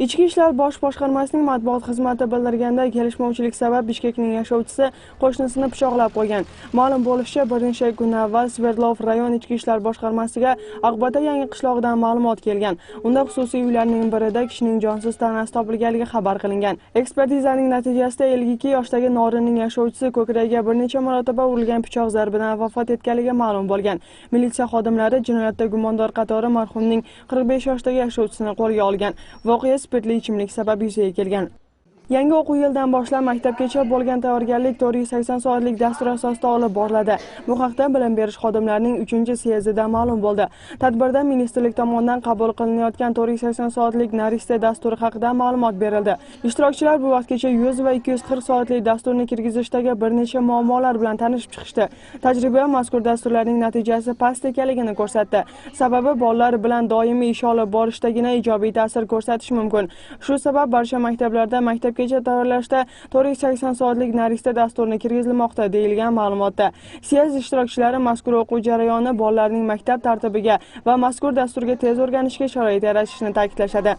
Ichki ishlar bosh boshqarmasining matbuot xizmati bildirganda, kelishmovchilik sabab Bishkekning yashovchisi qo'shnisini pichoqlab qo'ygan. Ma'lum bo'lishicha, bir necha kun avval Sverdlov rayon ichki ishlar boshqarmasiga Aqbata yangi qishlog'idan ma'lumot kelgan. Unda xususiy uylarning birida kishining jonsiz tanasi topilganligi xabar qilingan. Ekspertizaning natijasida 52 yoshdagi Norinning yashovchisi ko'kragiga bir necha marotaba urilgan pichoq zarbidan vafot etganligi ma'lum bo'lgan. Militsiya xodimlari jinoyatda gumondor qatori marhumning 45 yoshdagi yashovchisini qo'lga olgan. Voqea spirtli ichimlik sabab yuzaga kelgan. Yangi o'quv yilidan boshlab maktabgacha bo'lgan tayyorgarlik 480 soatlik dastur asosida olib boriladi. Bu haqda bilim berish xodimlarining 3-syezdida ma'lum bo'ldi. Tadbirda ministrlik tomonidan qabul qilinayotgan 480 soatlik Nariste dasturi haqida ma'lumot berildi. Ishtirokchilar bu vaqtgacha 100 va 240 soatlik dasturni kirgizishdagi bir necha muammolar bilan tanishib chiqishdi. Tajriba mazkur dasturlarning natijasi past ekanligini ko'rsatdi. Sababi bolalar bilan doimiy ish olib borishdagina ijobiy ta'sir ko'rsatishi mumkin. Shu sabab barcha maktablarda maktabgacha tayyorlashda 480 soatlik Nariste dasturini kirgizilmoqda deyilgan ma'lumotda. Syezd ishtirokchilari mazkur o'quv jarayoni bolalarning maktab tartibiga va mazkur dasturga tez o'rganishga sharoit yaratishni ta'kidlashadi.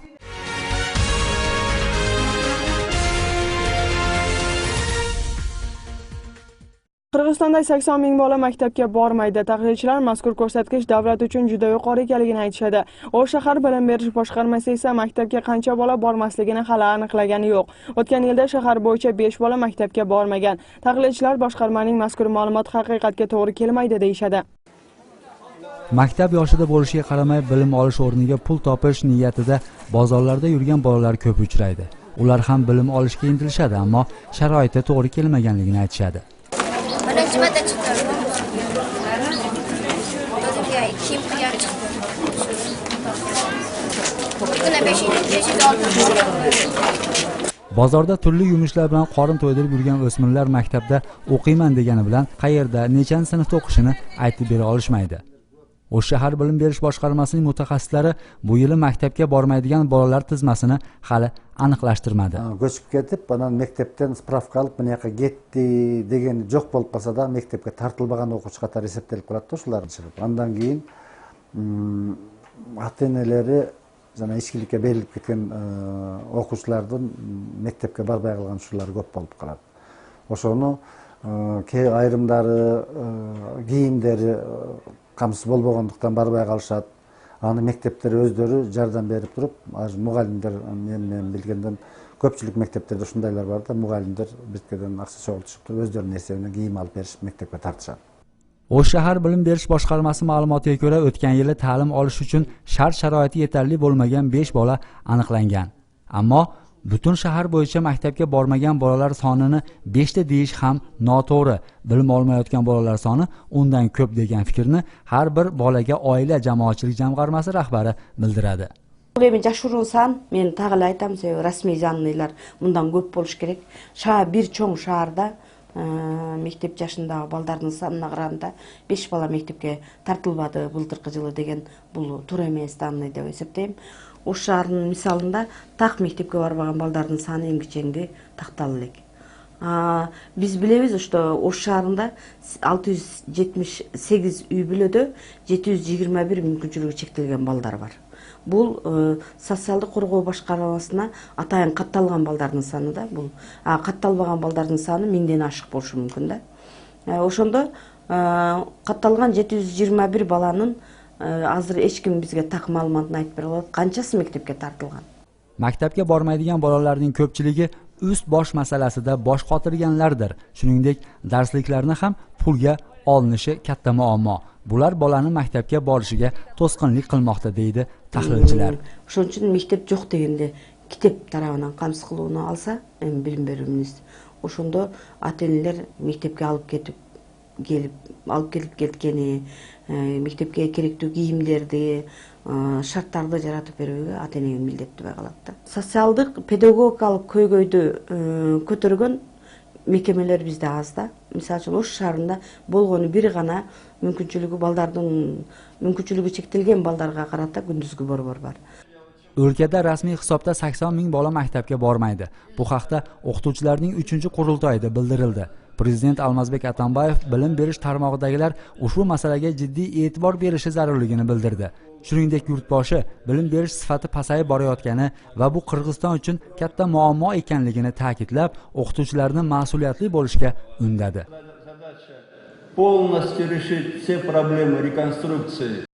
Qirg'izistonda 80 ming bola maktabga bormaydi. Tahlilchilar mazkur ko'rsatkich davlat uchun juda yuqori ekanligini aytishadi. O'sh shahar bilim berish boshqarmasi esa maktabga qancha bola bormasligini hali aniqlagani yo'q. O'tgan yilda shahar bo'yicha 5 bola maktabga bormagan. Tahlilchilar boshqarmaning mazkur ma'lumot haqiqatga to'g'ri kelmaydi deyishadi. Maktab yoshida bo'lishiga qaramay bilim olish o'rniga pul topish niyatida bozorlarda yurgan bolalar ko'p uchraydi. Ular ham bilim olishga intilishadi, ammo sharoiti to'g'ri kelmaganligini aytishadi. Bozorda turli yumushlar bilan qorin to'ydirib yurgan o'smirlar maktabda o'qiyman degani bilan qayerda, nechanchi sinfda o'qishini aytib bera olishmaydi. O'sh shahar bilim berish boshqarmasining mutaxassislari bu yili maktabga bormaydigan bolalar tizmasini hali aniqlashtirmadi. Ko'chib ketib, anan maktabdan spravka olib, bu yoqqa ketdi degan yo'q bo'lib qolsa-da, maktabga tartilmagan o'quvchi qatori hisoblanib qoladi-da shularni chiqib. Ondan keyin ota-onalari jana ishchilikka berilib ketgan o'quvchilardan maktabga bormay qolgan shular ko'p bo'lib qoladi. O'shoni ayrimlari kiyimlari qamsiz bo'lmaganlikdan bormay qolishadi. Ani maktablar o'zlari yordam berib turib, muallimlar men bilgandan ko'pchilik maktablarda shundaylar borda, muallimlar bitkadan aqsa so'rashib turib, o'zlarining hisobidan kiyim olib berish maktabga tartishadi. O'sh shahar bilim berish boshqarmasi ma'lumotiga ko'ra, o'tgan yili ta'lim olish uchun shart-sharoiti yetarli bo'lmagan 5 bola aniqlangan. Ammo butun shahar bo'yicha maktabga bormagan bolalar sonini 5 ta deyish ham noto'g'ri. Bilim olmayotgan bolalar soni undan ko'p degan fikrni har bir bolaga oila jamoatchilik jamg'armasi rahbari bildiradi. Men jashurunsan, men tag'ila aytam, rasmiy zannilar bundan ko'p bo'lish kerak. Shahar bir cho'ng shaharda maktab yoshindaги bolalarning sonuna qaraganda 5 bola maktabga tartilmadi былтыркы жылы деген бұл to'g'ri emas данный deb hisoblayman. O'sh shaharning misolida taq maktabga bormagan bolalarning soni eng kichigi taqtallik. Biz bilemiz, что O'sh shaharida 678 uy bo'ladi, 721 мүмкүнчүлүгү чектелген балдар бар. Бұл социалдык коргоо башкармасына атайын катталган балдардын саны да, бұл катталбаган балдардын саны 1000ден ашык болушу мүмкүн да. Ошондо катталган 721 баланын азыр эч ким бизге так маалыматын айтып бере алат, канчасы мектепке тартылган. Maktabga bormaydigan bolalarning ko'pchiligi ust bosh masalasida bosh qotirganlardir. Shuningdek, darsliklarni ham pulga olinishi katta muammo. Bular bolani maktabga borishiga to'sqinlik qilmoqda deydi tahlilchilar. Shuning uchun maktab yo'q deganda kitob tarafından qamsiz qiluvni olsa, bilim berimiz. O'shunda ota-onalar maktabga olib kelib ketgeni, maktabga kerектүү kiyimlerdi, шарттарды жаратып берүүгө ата-энеге милдеттүү калат да. Социалдык, педагогикалык көйгөйдү көтөргөн мекемелер бизде аз да. Мисалы үчүн O'sh шаарында болгону бир гана мүмкүнчүлүгү чектелген балдарга карата күндүзгү борбор бар. O'lkada rasmiy hisobda 80 ming bola maktabga bormaydi. Bu haqda o'qituvchilarning 3-qurultoyida bildirildi. Prezident Almazbek Atambayev bilim berish tarmog'idagilar ushbu masalaga jiddiy e'tibor berishi zarurligini bildirdi. Shuningdek, yurtboshi bilim berish sifati pasayib borayotgani va bu Qirg'iziston uchun katta muammo ekanligini ta'kidlab, o'qituvchilarni mas'uliyatli bo'lishga undadi. Полностью решить все проблемы реконструкции.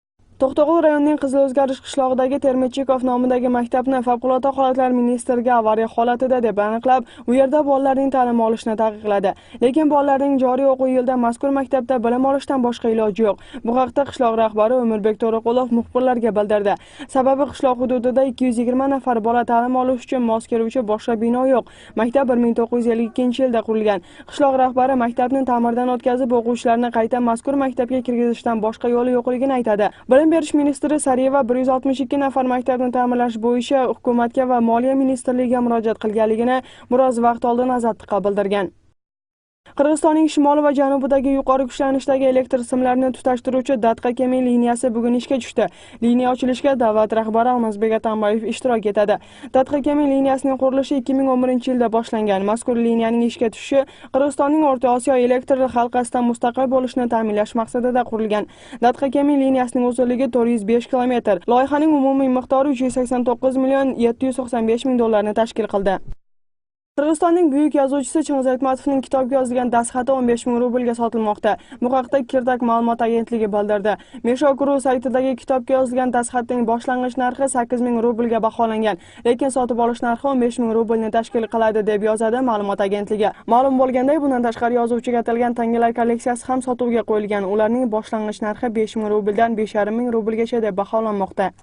To'qtog'ul rayonining Qizil'o'zgarish qishlog'idagi Termichikov nomidagi maktabni favqulodda holatlar ministrligi avariya holatida deb aniqlab, u yerda bolalarning ta'lim olishini taqiqladi. Lekin bolalarning joriy o'quv yilida mazkur maktabda bilim olishdan boshqa iloji yo'q. Bu haqda qishloq rahbari Umirbek To'raqulov muxbirlarga bildirdi. Sababi qishloq hududida 220 nafar bola ta'lim olish uchun mos keluvchi boshqa bino yo'q. Maktab 1952-yilda qurilgan. Qishloq rahbari maktabni ta'mirdan o'tkazib, o'quvchilarni qayta mazkur maktabga kirgizishdan boshqa yo'li yo'qligini aytadi. Bilim berish ministri Sariyeva 162 nafar maktabni ta'mirlash bo'yicha hukumatga va Moliya ministrligiga murojaat qilganligini biroz vaqt oldin Azadqa bildirgan. Qirg'izistonning shimoli va janubidagi yuqori kuchlanishdagi elektr simlarini tutashtiruvchi Datqa-Kemi liniyasi bugun ishga tushdi. Liniya ochilishiga davlat rahbari Almazbek Atambayev ishtirok etadi. Datqa-Kemi liniyasining qurilishi 2011-yilda boshlangan. Mazkur liniyaning ishga tushishi Qirg'izistonning O'rta Osiyo elektr halqasidan mustaqil bo'lishini ta'minlash maqsadida qurilgan. Datqa-Kemi liniyasining uzunligi 405 km. Loyihaning umumiy miqdori 389 million 795 ming dollarni tashkil qildi. Qirg'izistonning buyuk yozuvchisi Chingiz Aytmatovning kitobga yozilgan dastxati 15 ming rublga sotilmoqda. Bu haqda Kirtak ma'lumot agentligi bildirdi. Meshok.ru saytidagi kitobga yozilgan dastxatning boshlang'ich narxi 8 ming rublga baholangan, lekin sotib olish narxi 15 ming rublni tashkil qiladi deb yozadi ma'lumot agentligi. Ma'lum bo'lganday, bundan tashqari yozuvchiga atalgan tangalar kolleksiyasi ham sotuvga qo'yilgan. Ularning boshlang'ich narxi 5 ming rubldan 5,5 ming rublgacha deb baholanmoqda.